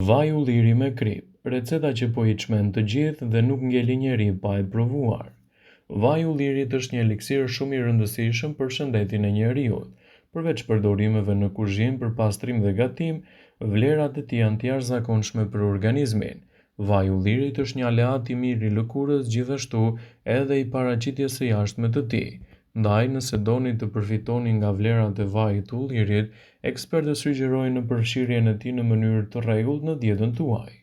Vaj ulliri me krip, receta që po I çmend të gjithë dhe nuk ngeli njeri pa e provuar. Vaj ullirit është një eliksir shumë I rëndësishëm për shëndetin e njeriut. Përveç përdorimeve në kuzhinë për pastrim dhe gatim, vlerat e tij janë të jashtëzakonshme për organizmin. Vaj ullirit është një aleat I mirë I lëkurës, gjithashtu edhe I paraqitjes së jashtme të tij. Ndaj, nëse doni të përfitoni nga vlerat e vajit të ullirit, ekspertët sugjerojnë në përfshirjen e tij në mënyrë të rregullt në dietën tuaj.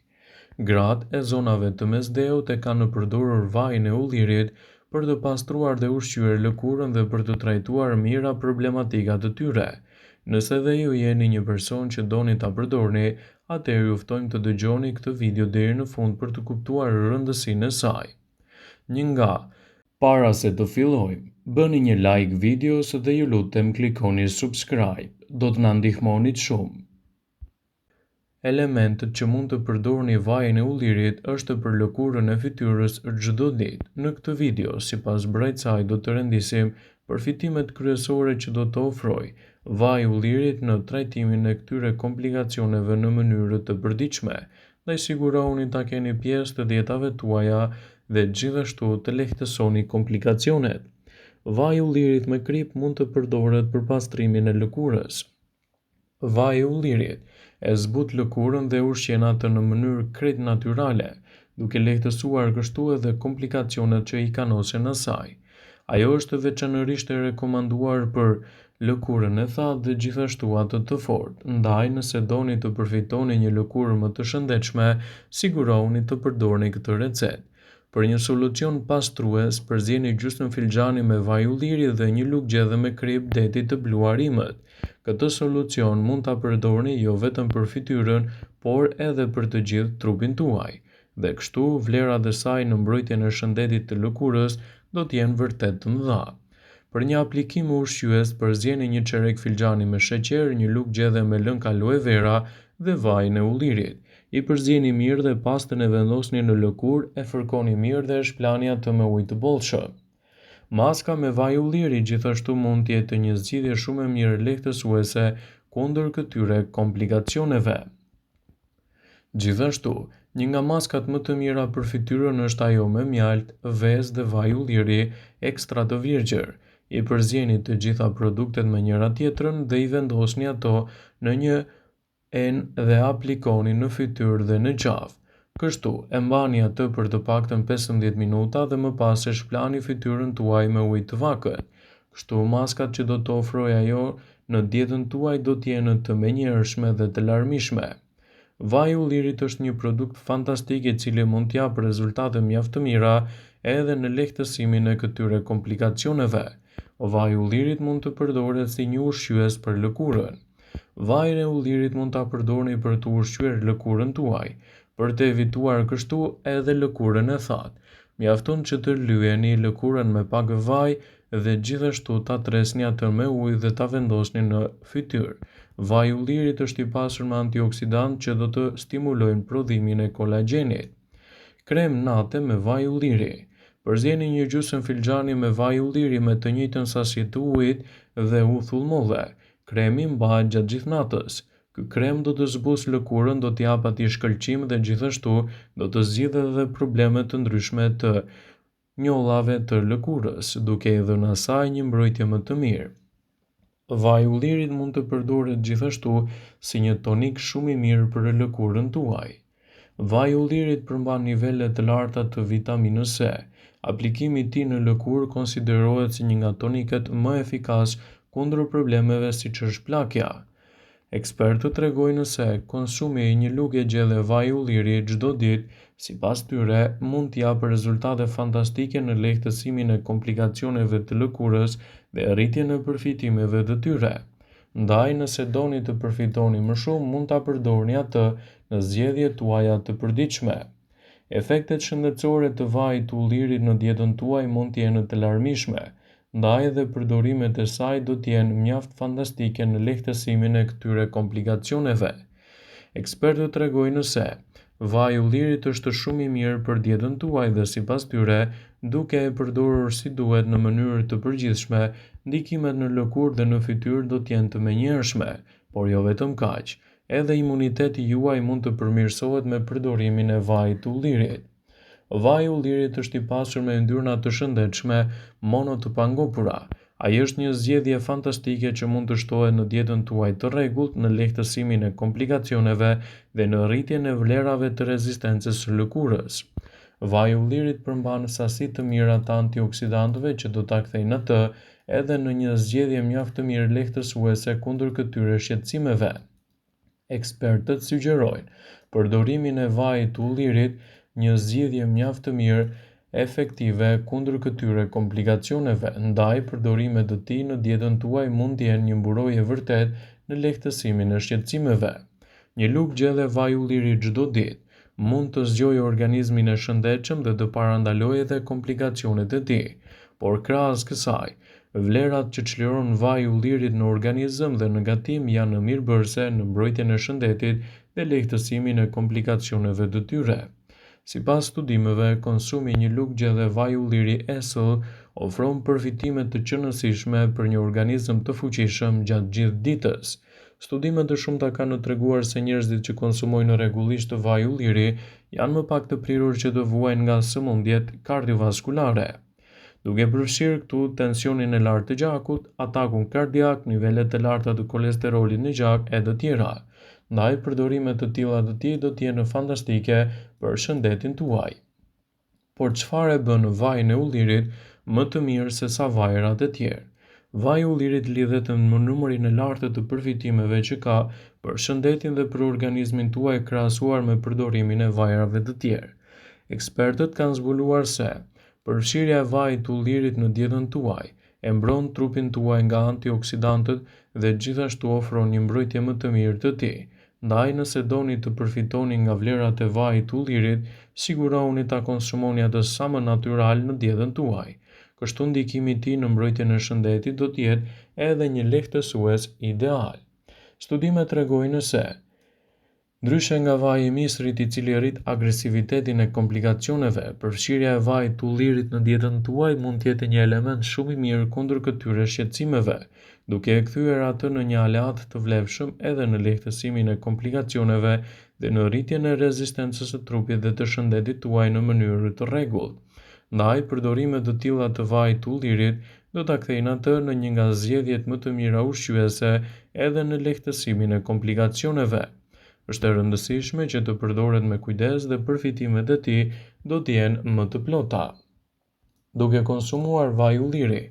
Gratë e zonave të mesdheut e kanë përdorur vajin e ullirit për të pastruar dhe ushqyer lëkurën dhe për të trajtuar mira problematikat të tyre. Nëse dhe ju jeni një person që doni ta përdorni, atëherë ju ftojmë të dëgjoni këtë video deri në fund për të kuptuar rëndësinë e saj. Para se të fillojmë, bëni një like videos dhe ju lutem klikoni subscribe, do të na ndihmonit shumë. Elementet që mund të përdorni vajin e ullirit është për lëkurën e fytyrës çdo ditë. Në këtë video, sipas Brajcaj, do të rendisim përfitimet kryesore që do të ofrojë vaji I ullirit në trajtimin e këtyre komplikacioneve në mënyrë të përditshme. Ndaj sigurohuni ta keni pjesë të dietave tuaja dhe gjithashtu të lehtësoni komplikacionet. Vaji I ullirit me krip mund të përdoret për pastrimin e lëkurës. Vaji I ullirit e zbut lëkurën dhe ushqen atë në mënyrë krejt natyrale, duke lehtësuar kështu edhe komplikacionet që I kanosen asaj. Ajo është veçanërisht e rekomanduar për lëkurën e thatë dhe gjithashtu atë të fortë. Ndaj, nëse doni të përfitoni një lëkurë më të shëndetshme, sigurohuni të përdorni këtë recetë. Për një solucion pastrues, përzieni gjysmë filxhani me vaj ulliri dhe një lugë gjedhe me krip deti të blu arimet. Këtë solucion mund ta përdorni jo vetëm për fytyrën, por edhe për të gjithë trupin tuaj. Dhe kështu, vlerat e saj në mbrojtjen e shëndetit të lëkurës do të jenë vërtet të mëdha. Për një aplikim ushqyes, përzieni një çerek filxhani me sheqer, një lugë gjedhe me lëng aloe vera dhe vajin e ullirit. I përzieni mirë dhe pastën e vendosni në lëkurë, e fërkoni mirë dhe e shplani atë me ujë të bollshëm. Maska me vaj ulliri gjithashtu mund të jetë një zgjidhje shumë e mirë lehtësuese kundër këtyre komplikacioneve. Gjithashtu, një nga maskat më të mira për fytyrën është ajo me mjaltë, vezë dhe vaj ulliri ekstra të virgjër. I përzieni të gjitha produktet me njëra tjetrën dhe I vendosni ato në një enë dhe aplikoni në fytyrë dhe në qafë. Kështu, e mbani atë për të paktën 15 minuta dhe më pas e shplani fytyrën tuaj me ujë të vakët. Kështu, maskat që do të ofrojë ajo në dietën tuaj do të jenë të menjëhershme dhe të larmishme. Vaji I ullirit është një produkt fantastik I cili mund të japë rezultate mjaft të mira edhe në lehtësimin e këtyre komplikacioneve. Vaji I ullirit mund të përdoret si një ushqyes për lëkurën. Vajin e ullirit mund ta përdorni për të ushqyer lëkurën tuaj, për të evituar kështu edhe lëkurën e thatë. Mjafton që të lyeni lëkurën me pak vaj dhe gjithashtu ta tresni atë me ujë dhe ta vendosni në fytyrë. Vaji I ullirit është I pasur me antioksidant që do të stimulojnë prodhimin e kolagjenit. Krem nate me vaj ulliri. Përzieni një gjysmë filxhani me vaj ulliri me të njëjtën sasi të ujit dhe uthull molle. Kremi mbahet gjatë gjithë natës. Ky krem do të zbusë lëkurën, do të japë atij shkëlqim dhe gjithashtu do të zgjidhë edhe probleme të ndryshme të njollave të lëkurës, duke I dhënë asaj një mbrojtje më të mirë. Vaji I ullirit mund të përdoret gjithashtu si një tonik shumë I mirë për lëkurën tuaj. Vaji I ullirit përmban nivele të larta të vitaminës C. Aplikimi I tij në lëkurë konsiderohet si një nga toniket më efikas kundër problemeve siç është plakja. Ekspertët tregojnë se konsumi I një lugë e gjedhe vaji ulliri çdo ditë, sipas tyre, mund të japë rezultate fantastike në lehtësimin e komplikacioneve të lëkurës dhe rritjen e përfitimeve të tyre. Ndaj, nëse doni të përfitoni më shumë, mund ta përdorni atë në zgjedhjet tuaja të përditshme. Efektet shëndetësore të vajit të ullirit në dietën tuaj mund të jenë të larmishme. Ndaj edhe përdorimet e saj do të jenë mjaft fantastike në lehtësimin e këtyre komplikacioneve. Ekspertët tregojnë se vaji I ullirit është shumë I mirë për dietën tuaj dhe sipas tyre, duke e përdorur si duhet në mënyrë të përgjithshme, ndikimet në lëkurë dhe në fytyrë do të jenë të menjëhershme, por jo vetëm kaq. edhe imuniteti juaj mund të përmirësohet me përdorimin e vajit të ullirit. Vaji i ullirit është i pasur me yndyrna të shëndetshme mono të pangopura. Ai është një zgjedhje fantastike që mund të shtohet në dietën tuaj të rregullt, në lehtësimin e komplikacioneve dhe në rritjen e vlerave të rezistencës së lëkurës. Vaji i ullirit përmban sasi të mira të antioksidantëve që do ta kthejnë atë edhe në një zgjedhje mjaft të mirë lehtësuese kundër këtyre shqetësimeve. Ekspertët sugjerojnë përdorimin e vajit të ullirit, një zgjidhje mjaft të mirë efektive kundër këtyre komplikacioneve, ndaj përdorimet të tij në dietën tuaj mund të jenë një mburojë vërtet në lehtësimin e shqetësimeve. Një lugë gjelle vaj ulliri çdo ditë mund të zgjojë organizmin e shëndetshëm dhe të parandalojë edhe komplikacionet e tij, por krahas kësaj, vlerat që çliron vaji i ullirit në organizëm dhe në gatim janë mirëbërëse në mbrojtjen e shëndetit dhe lehtësimin e komplikacioneve të tyre. Sipas studimeve, konsumi një lugë gjelle vaj ulliri esëll ofron përfitime të qëndrueshme për një organizëm të fuqishëm gjatë gjithë ditës. Studime të shumta kanë treguar se njerëzit që konsumojnë rregullisht vaj ulliri janë më pak të prirur që të vuajnë nga sëmundjet kardiovaskulare, duke përfshirë këtu tensionin e lartë të gjakut, atakun kardiak, nivelet e larta të kolesterolit në gjak e të tjera. Ndaj përdorime të tilla të tij do të jenë fantastike për shëndetin tuaj. Por çfarë e bën vajin e ullirit më të mirë se sa vajrat e tjerë? Vaji i ullirit lidhet me numrin e lartë të përfitimeve që ka për shëndetin dhe për organizmin tuaj krahasuar me përdorimin e vajrave të tjerë. Ekspertët kanë zbuluar se përfshirja e vajit të ullirit në dietën tuaj e mbron trupin tuaj nga antioksidantët dhe gjithashtu ofron një mbrojtje më të mirë të tij. Ndaj nëse doni të përfitoni nga vlerat e vajit të ullirit, sigurohuni ta konsumoni atë sa më natyral në dietën tuaj. Kështu ndikimi i tij në mbrojtjen e shëndetit do të jetë edhe një lehtësues ideal. Studimet tregojnë se ndryshe nga vaji i misrit i cili rrit agresivitetin e komplikacioneve, përfshirja e vajit të ullirit në dietën tuaj mund të jetë një element shumë i mirë kundër këtyre shqetësimeve, duke e kthyer atë në një aleat të vlefshëm edhe në lehtësimin e komplikacioneve dhe në rritjen e rezistencës së trupit dhe të shëndetit tuaj në mënyrë të rregullt. Ndaj, përdorime të tilla të vajit të ullirit do ta kthejnë atë në një nga zgjedhjet më të mira ushqyese edhe në lehtësimin e komplikacioneve. Është e rëndësishme që të përdoret me kujdes dhe përfitimet e tij do të jenë më të plota. Duke konsumuar vaj ulliri,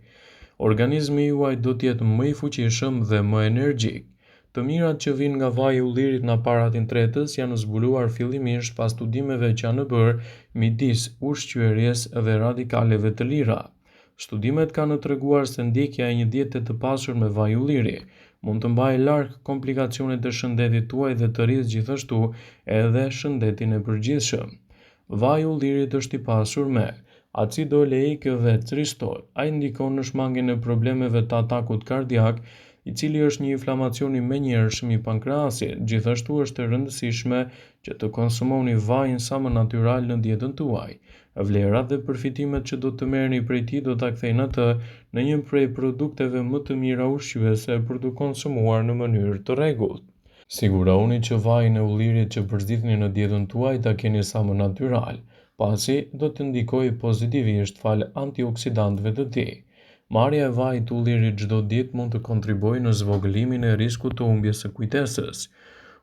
organizmi juaj do të jetë më i fuqishëm dhe më energjik. Të mirat që vijnë nga vaji i ullirit në aparatin tretës janë zbuluar fillimisht pas studimeve që janë bërë midis ushqyerjes dhe radikaleve të lira. Studimet kanë treguar se ndjekja e një diete të pasur me vaj ulliri mund të mbajë larg komplikacionet e shëndetit tuaj dhe të rrisë gjithashtu edhe shëndetin e përgjithshëm. Vaji i ullirit është i pasur me acido oleik dhe tristol. Ai ndikon në shmangjen e problemeve të atakut kardiak, i cili është një inflamacion i menjëhershëm i pankreasit. Gjithashtu është e rëndësishme që të konsumoni vajin sa më natyral në dietën tuaj. Vlerat dhe përfitimet që do të merrni prej tij do ta kthejnë atë në një prej produkteve më të mira ushqyese për të konsumuar në mënyrë të rregullt. Sigurohuni që vajin e ullirit që përzitni në dietën tuaj ta keni sa më natyral, pasi do të ndikojë pozitivisht fal antioksidantëve të tij. Marrja e vajit të ullirit çdo ditë mund të kontribuojë në zvogëlimin e riskut të humbjes së kujtesës.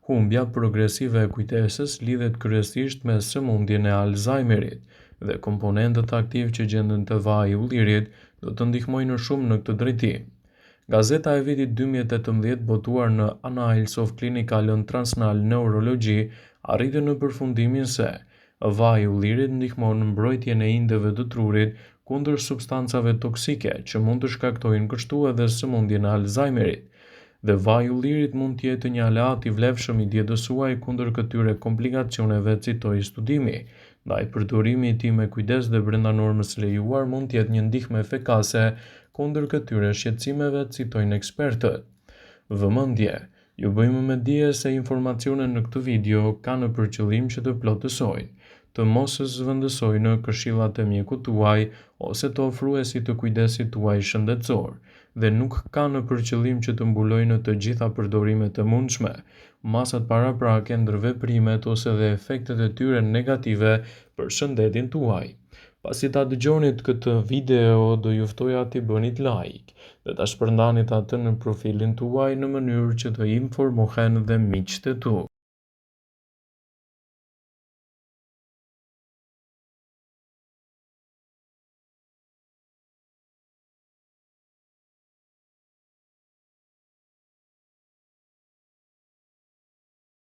Humbja progresive e kujtesës lidhet kryesisht me sëmundjen e Alzheimerit dhe komponentët aktiv që gjenden te vaji i ullirit do të ndihmojnë shumë në këtë drejtim. Gazeta e vitit 2018 botuar në Annals of Clinical and Translational Neurology arriti në përfundimin se vaji i ullirit ndihmon në mbrojtjen e indeve të trurit kundër substancave toksike që mund të shkaktojnë kështu edhe sëmundjen e Alzheimerit, dhe vaji i ullirit mund të jetë një aleat i vlefshëm i dietës suaj kundër këtyre komplikacioneve, citoi studimi. Ndaj përdorimi i tij me kujdes dhe brenda normës së lejuar mund të jetë një ndihmë efikase kundër këtyre shqetësimeve, citojnë ekspertët. Vëmendje, ju bëjmë me dije se informacionet në këtë video kanë për qëllim që të plotësojnë, të mos zhvendësojnë këshillat e mjekut tuaj ose të ofruesit të kujdesit tuaj shëndetësor. dhe nuk kanë për qëllim që të mbulojnë të gjitha përdorimet e mundshme, masat paraprake, ndërveprimet ose dhe efektet e tyre negative për shëndetin tuaj. Pasi ta dëgjonit këtë video, do ju ftoja t'i bënit like dhe ta shpërndanit atë në profilin tuaj në mënyrë që të informohen dhe miqtë e tu.